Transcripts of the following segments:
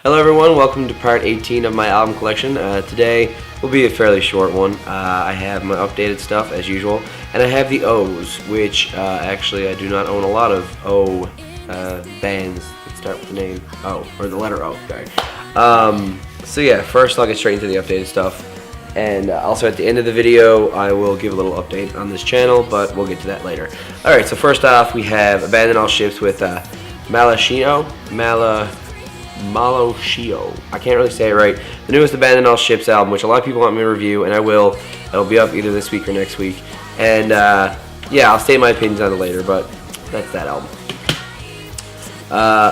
Hello everyone, welcome to part 18 of my album collection. Today will be a fairly short one. I have my updated stuff as usual, and I have the O's, which actually I do not own a lot of O bands that start with the name O, or the letter O, sorry. So yeah, first I'll get straight into the updated stuff, and also at the end of the video I will give a little update on this channel, but we'll get to that later. Alright, so first off we have Abandon All Ships with Malashio. I can't really say it right. The newest Abandon All Ships album, which a lot of people want me to review, and I will. It'll be up either this week or next week. And yeah, I'll state my opinions on it later, but that's that album.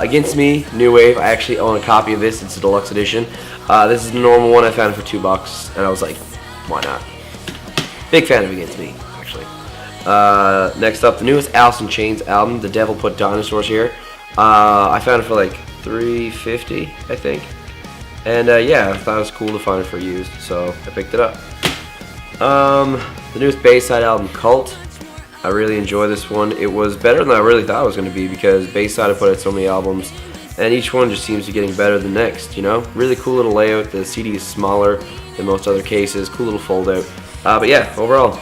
Against Me, New Wave. I actually own a copy of this. It's a deluxe edition. This is the normal one. I found it for $2, and I was like, why not? Big fan of Against Me, actually. Next up, the newest Alice in Chains album, The Devil Put Dinosaurs Here. I found it for like $3.50, I think, and yeah, I thought it was cool to find it for used, so I picked it up. The newest Bayside album, Cult. I really enjoy this one. It was better than I really thought it was going to be, because Bayside have put out so many albums, and each one just seems to be getting better than the next, you know? Really cool little layout. The CD is smaller than most other cases. Cool little fold out. But yeah, overall,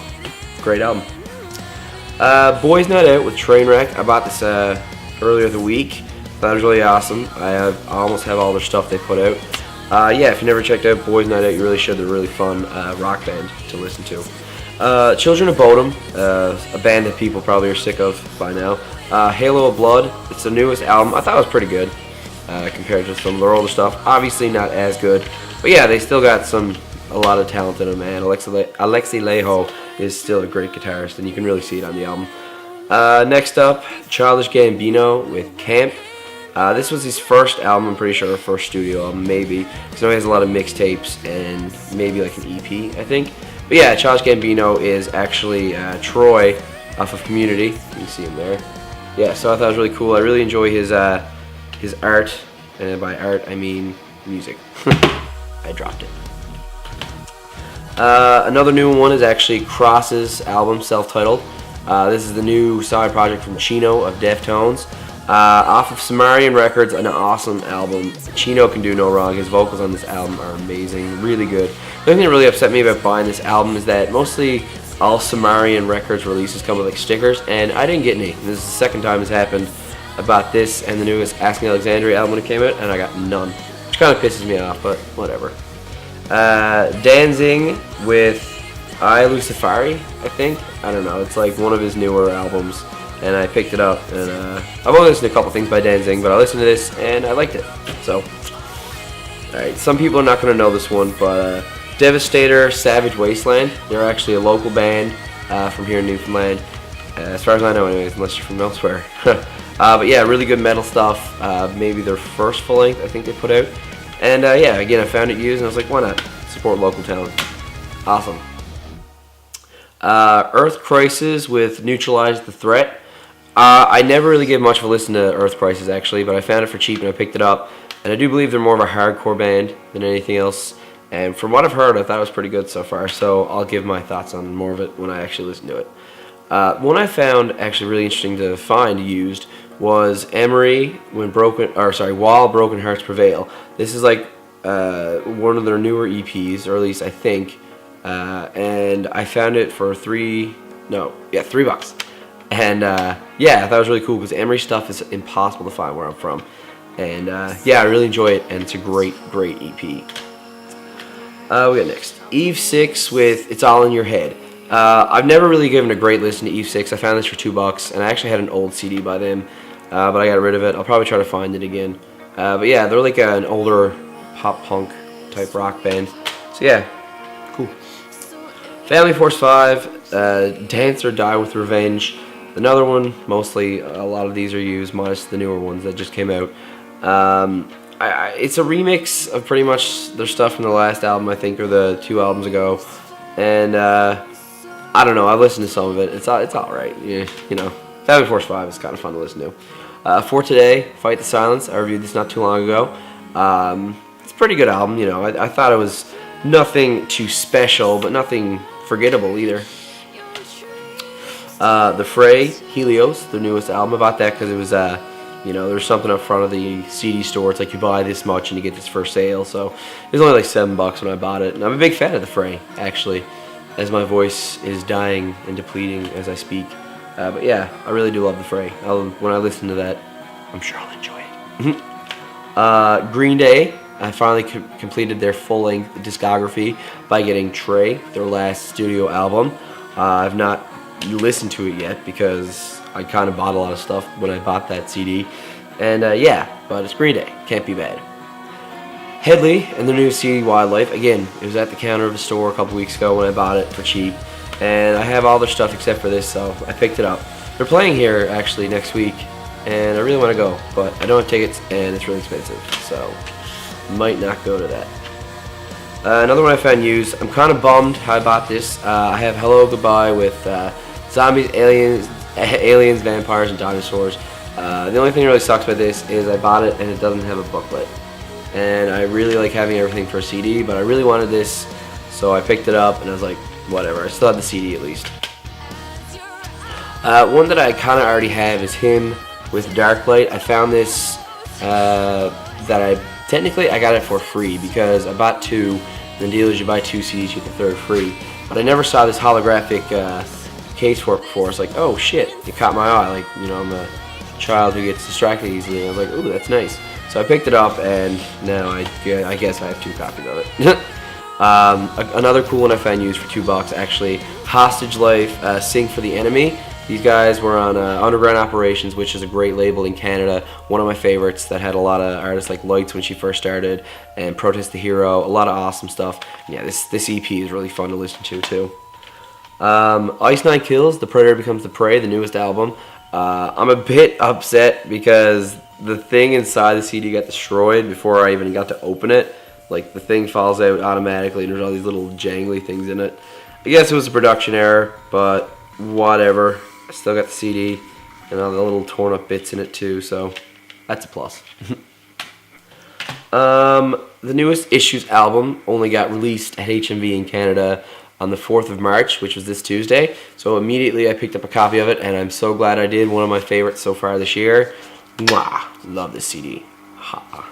great album. Boys Night Out with Trainwreck. I bought this earlier the week. That was really awesome. I almost have all their stuff they put out. Yeah, if you never checked out Boys Night Out, you really should. They're a really fun rock band to listen to. Children of Bodom, a band that people probably are sick of by now. Halo of Blood, it's the newest album. I thought it was pretty good compared to some of their older stuff. Obviously not as good, but yeah, they still got a lot of talent in them, man. Alexi Laiho is still a great guitarist, and you can really see it on the album. Next up, Childish Gambino with Camp. This was his first album, I'm pretty sure, first studio album, maybe. Because I know he has a lot of mixtapes and maybe like an EP, I think. But yeah, Childish Gambino is actually Troy off of Community. You can see him there. Yeah, so I thought it was really cool. I really enjoy his art, and by art I mean music. I dropped it. Another new one is actually Cross's album, self-titled. This is the new side project from Chino of Deftones. Off of Sumerian Records, an awesome album. Chino can do no wrong. His vocals on this album are amazing, really good. The only thing that really upset me about buying this album is that mostly all Sumerian Records releases come with like stickers, and I didn't get any. This is the second time it's happened. I bought this and the newest Asking Alexandria album when it came out, and I got none, which kind of pisses me off, but whatever. Danzig with I Lucifari, I think. I don't know. It's like one of his newer albums, and I picked it up. And I've only listened to a couple things by Danzig, but I listened to this and I liked it. So, alright. Some people are not going to know this one, but Devastator, Savage Wasteland. They're actually a local band from here in Newfoundland, as far as I know, anyways, unless you're from elsewhere. But yeah, really good metal stuff. Maybe their first full length, I think they put out. And yeah, again, I found it used, and I was like, why not support local talent? Awesome. Earth Crisis with Neutralize the Threat. I never really gave much of a listen to Earth Crisis, actually, but I found it for cheap and I picked it up. And I do believe they're more of a hardcore band than anything else. And from what I've heard, I thought it was pretty good so far. So I'll give my thoughts on more of it when I actually listen to it. One I found actually really interesting to find used was Emery While Broken Hearts Prevail. This is like one of their newer EPs, or at least I think. And I found it for $3. And yeah, I thought it was really cool because Emery stuff is impossible to find where I'm from. And yeah, I really enjoy it, and it's a great EP. We got next Eve 6 with It's All in Your Head. I've never really given a great listen to Eve 6. I found this for $2, and I actually had an old CD by them, but I got rid of it. I'll probably try to find it again. But yeah, they're like an older pop punk type rock band. So yeah, cool. Family Force 5, Dance or Die with Revenge. Another one, mostly a lot of these are used, minus the newer ones that just came out. It's a remix of pretty much their stuff from the last album, I think, or the 2 albums ago. And I don't know, I've listened to some of it. It's alright. Yeah, you know, Family Force 5 is kind of fun to listen to. For Today, Fight the Silence. I reviewed this not too long ago. It's a pretty good album, you know. I thought it was nothing too special, but nothing forgettable either. The Fray, Helios, their newest album. I bought that because it was you know, there's something up front of the CD store. It's like you buy this much and you get this for sale. So it was only like $7 when I bought it. And I'm a big fan of the Fray, actually, as my voice is dying and depleting as I speak. But yeah, I really do love the Fray. When I listen to that, I'm sure I'll enjoy it. Green Day, I finally completed their full-length discography by getting Fray, their last studio album. I've not listened to it yet because I kind of bought a lot of stuff when I bought that CD. And yeah, but it's Green Day. Can't be bad. Headley and their new CD, Wildlife. Again, it was at the counter of the store a couple weeks ago when I bought it for cheap. And I have all their stuff except for this, so I picked it up. They're playing here, actually, next week. And I really want to go, but I don't have tickets, and it's really expensive. So, might not go to that. Another one I found used. I'm kind of bummed how I bought this. I have Hello Goodbye with zombies, aliens, vampires, and dinosaurs. The only thing that really sucks about this is I bought it and it doesn't have a booklet. And I really like having everything for a CD, but I really wanted this, so I picked it up and I was like, whatever. I still have the CD at least. One that I kind of already have is him with Darklight. I found this technically I got it for free because I bought two. The deal is you buy two CDs, you get the third free. But I never saw this holographic case for it before. It's like, oh shit, it caught my eye. Like, you know, I'm a child who gets distracted easily. I was like, ooh, that's nice. So I picked it up, and now I guess I have 2 copies of it. Another cool one I found used for $2 actually. Hostage Life, Sing for the Enemy. These guys were on Underground Operations, which is a great label in Canada. One of my favorites that had a lot of artists like Lights when she first started, and Protest the Hero. A lot of awesome stuff. Yeah, this EP is really fun to listen to too. Ice Nine Kills, The Predator Becomes the Prey, the newest album. I'm a bit upset because the thing inside the CD got destroyed before I even got to open it. Like, the thing falls out automatically and there's all these little jangly things in it. I guess it was a production error, but whatever. I still got the CD and all the little torn up bits in it too, so that's a plus. The newest Issues album only got released at HMV in Canada on the 4th of March, which was this Tuesday. So immediately I picked up a copy of it, and I'm so glad I did. One of my favorites so far this year. Mwah! Love this CD. Ha.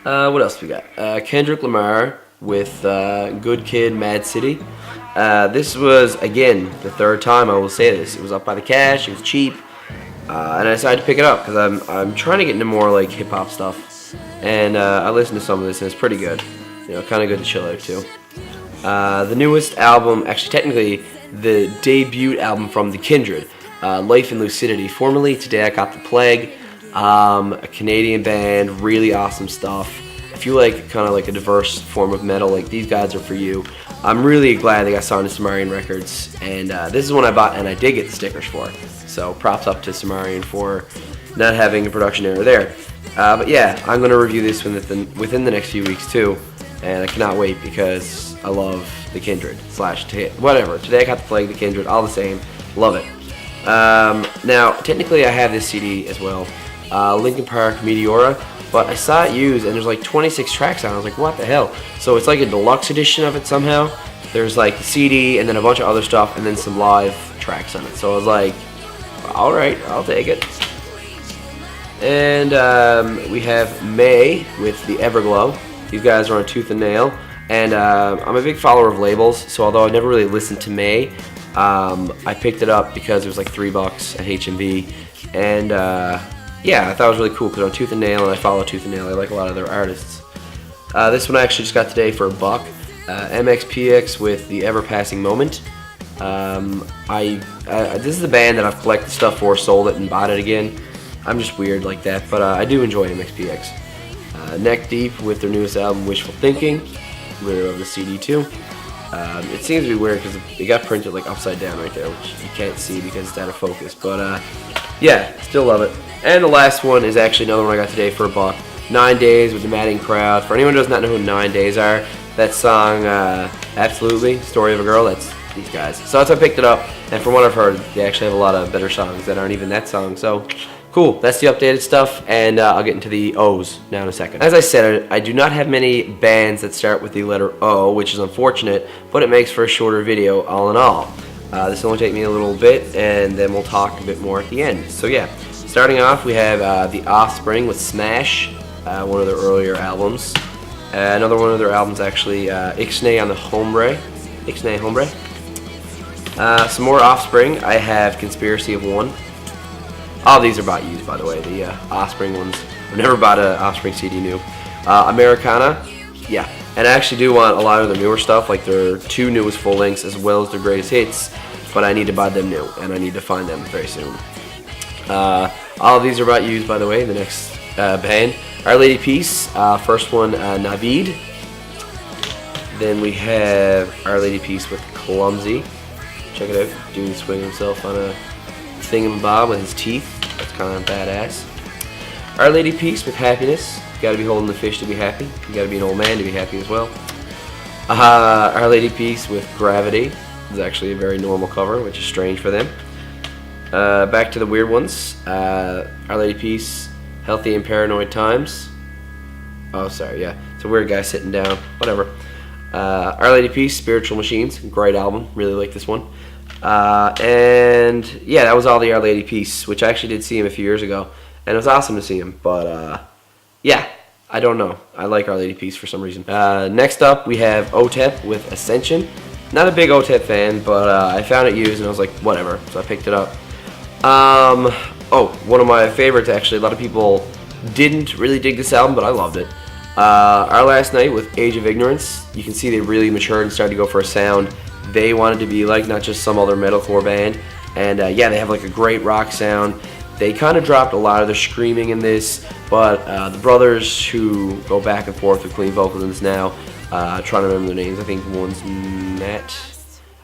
What else we got? Kendrick Lamar with Good Kid, Mad City. This was, again, the 3rd time I will say this. It was up by the cash, it was cheap, and I decided to pick it up because I'm trying to get into more like hip-hop stuff. And I listened to some of this and it's pretty good. You know, kind of good to chill out too. The newest album, actually technically the debut album from The Kindred, Life in Lucidity. Formerly Today I Got the Plague, a Canadian band, really awesome stuff. If you like kind of like a diverse form of metal, like these guys are for you. I'm really glad they got signed to Sumerian Records, and this is one I bought and I did get the stickers for. So props up to Sumerian for not having a production error there. But yeah, I'm going to review this within the next few weeks too, and I cannot wait because I love The Kindred / whatever. Today I Got the Plague, The Kindred, all the same. Love it. Now, technically I have this CD as well, Linkin Park Meteora, but I saw it used and there's like 26 tracks on it. I was like, what the hell? So it's like a deluxe edition of it somehow. There's like the CD and then a bunch of other stuff and then some live tracks on it. So I was like, alright, I'll take it. And we have May with the Everglow. These guys are on Tooth and Nail. And I'm a big follower of labels, so although I've never really listened to May, I picked it up because it was like $3 at HMV. And yeah, I thought it was really cool because on Tooth and Nail, and I follow Tooth and Nail, I like a lot of their artists. This one I actually just got today for $1. mxpx with The Ever Passing Moment. This is a band that I've collected stuff for, sold it, and bought it again. I'm just weird like that, but I do enjoy mxpx. Neck Deep with their newest album, Wishful Thinking. Really love the CD too. It seems to be weird because it got printed like upside down right there, which you can't see because it's out of focus. But yeah, still love it. And the last one is actually another one I got today for $1. 9 Days with the Madding Crowd. For anyone who does not know who 9 Days are, that song, absolutely, Story of a Girl, that's these guys. So that's why I picked it up, and from what I've heard, they actually have a lot of better songs that aren't even that song. So cool, that's the updated stuff, and I'll get into the O's now in a second. As I said, I do not have many bands that start with the letter O, which is unfortunate, but it makes for a shorter video all in all. This will only take me a little bit, and then we'll talk a bit more at the end. So yeah, Starting off, we have The Offspring with Smash, one of their earlier albums. Another one of their albums, actually, Ixnay on the Hombre. Ixnay Hombre. Some more Offspring. I have Conspiracy of One. All these are bought used, by the way, the Offspring ones. I've never bought an Offspring CD new. Americana, yeah. And I actually do want a lot of their newer stuff, like their 2 newest full lengths as well as their greatest hits, but I need to buy them new, and I need to find them very soon. All of these are bought used, by the way, the next band. Our Lady Peace, first one, Navid. Then we have Our Lady Peace with Clumsy. Check it out, dude swinging himself on a thingamabob with his teeth. That's kind of badass. Our Lady Peace with Happiness. You gotta be holding the fish to be happy. You gotta be an old man to be happy as well. Our Lady Peace with Gravity. This is actually a very normal cover, which is strange for them. Back to the weird ones. Our Lady Peace, Healthy and Paranoid Times. Oh, sorry, yeah. It's a weird guy sitting down. Whatever. Our Lady Peace, Spiritual Machines. Great album. Really like this one. And yeah, that was all the Our Lady Peace, which I actually did see him a few years ago. And it was awesome to see him. But yeah, I don't know. I like Our Lady Peace for some reason. Next up, we have OTEP with Ascension. Not a big OTEP fan, but I found it used and I was like, whatever. So I picked it up. Oh, one of my favorites, actually. A lot of people didn't really dig this album, but I loved it. Our Last Night with Age of Ignorance. You can see they really matured and started to go for a sound they wanted to be like, not just some other metalcore band. And yeah, they have like a great rock sound. They kind of dropped a lot of their screaming in this, but the brothers who go back and forth with clean vocals in this now, trying to remember their names. I think one's Matt.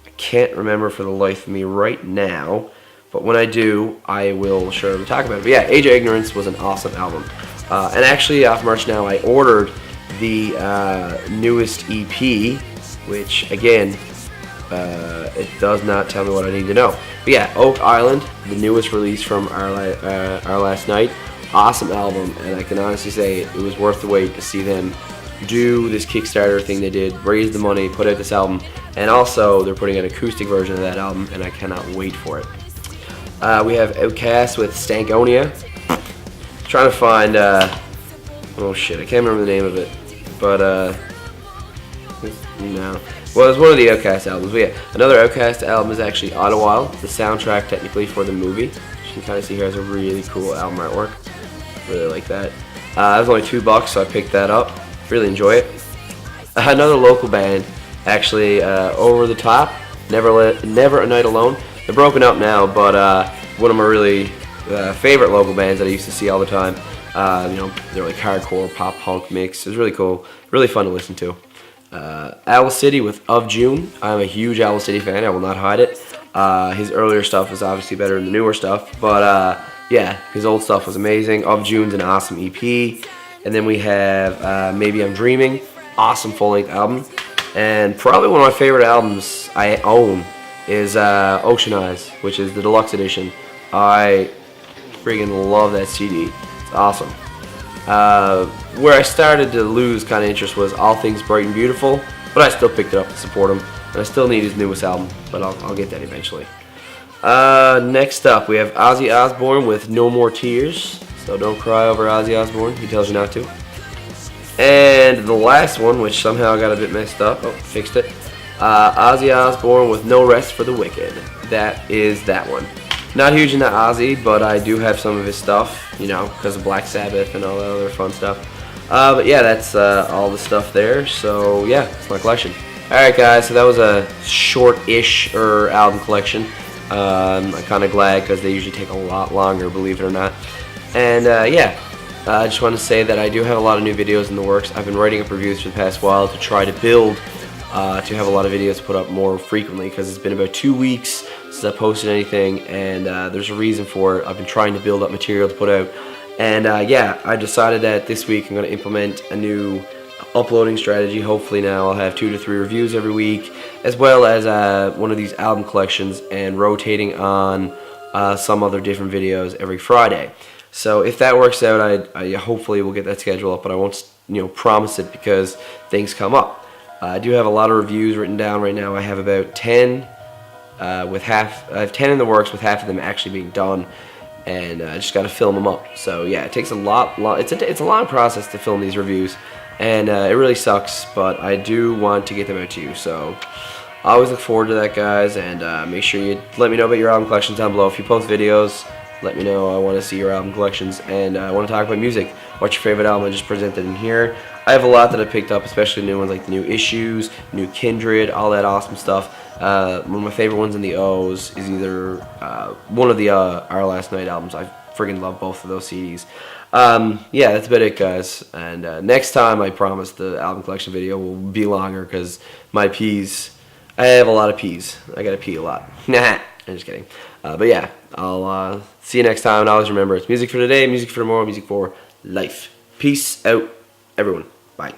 I can't remember for the life of me right now, but when I do, I will surely talk about it. But yeah, Age of Ignorance was an awesome album. And actually, off merch now, I ordered the newest EP, which again, it does not tell me what I need to know. But yeah, Oak Island, the newest release from Our Last Night, awesome album, and I can honestly say it was worth the wait to see them do this Kickstarter thing they did, raise the money, put out this album, and also they're putting an acoustic version of that album, and I cannot wait for it. We have Outcast with Stankonia. Trying to find, oh shit, I can't remember the name of it, but no. Well, it's one of the Outcast albums. But yeah, another Outcast album is actually Ottawa, the soundtrack technically for the movie. You can kind of see here has a really cool album artwork. Really like that. It was only $2, so I picked that up. Really enjoy it. Another local band, actually, Over the Top, Never a Night Alone. They're broken up now, but one of my really favorite local bands that I used to see all the time. You know, they're like hardcore pop punk mix. It was really cool, really fun to listen to. Owl City with Of June. I'm a huge Owl City fan, I will not hide it. His earlier stuff is obviously better than the newer stuff, but yeah, his old stuff was amazing. Of June's an awesome EP. And then we have Maybe I'm Dreaming, awesome full-length album. And probably one of my favorite albums I own is Ocean Eyes, which is the deluxe edition. I freaking love that CD. It's awesome. Where I started to lose kind of interest was All Things Bright and Beautiful, but I still picked it up to support him, and I still need his newest album, but I'll get that eventually. Next up, we have Ozzy Osbourne with No More Tears, so don't cry over Ozzy Osbourne, he tells you not to. And the last one, which somehow got a bit messed up, oh, fixed it, Ozzy Osbourne with No Rest for the Wicked. That is that one. Not huge into Ozzy, but I do have some of his stuff, you know, because of Black Sabbath and all that other fun stuff. But yeah, that's all the stuff there, so yeah, it's my collection. Alright guys, so that was a short-ish album collection. I'm kind of glad because they usually take a lot longer, believe it or not. And yeah, I just want to say that I do have a lot of new videos in the works. I've been writing up reviews for the past while to try to build to have a lot of videos put up more frequently, because it's been about 2 weeks since I posted anything, and there's a reason for it. I've been trying to build up material to put out, and yeah, I decided that this week I'm going to implement a new uploading strategy. Hopefully now I'll have 2 to 3 reviews every week, as well as one of these album collections, and rotating on some other different videos every Friday. So if that works out, I hopefully will get that schedule up, but I won't, you know, promise it because things come up. I do have a lot of reviews written down right now. I have about 10 I have 10 in the works, with half of them actually being done. and I just got to film them up. So yeah, it takes a lot. It's a long process to film these reviews, and it really sucks. But I do want to get them out to you. So I always look forward to that, guys. And make sure you let me know about your album collections down below. If you post videos, let me know. I want to see your album collections, and I want to talk about music. What's your favorite album? I just presented in here. I have a lot that I picked up, especially new ones like the new Issues, new Kindred, all that awesome stuff. One of my favorite ones in the O's is either one of the Our Last Night albums. I friggin' love both of those CDs. Yeah, that's about it, guys. And next time, I promise the album collection video will be longer because my peas, I have a lot of peas. I gotta pee a lot. Nah, I'm just kidding. But yeah, I'll see you next time. And always remember, it's music for today, music for tomorrow, music for life. Peace out, everyone. Bye.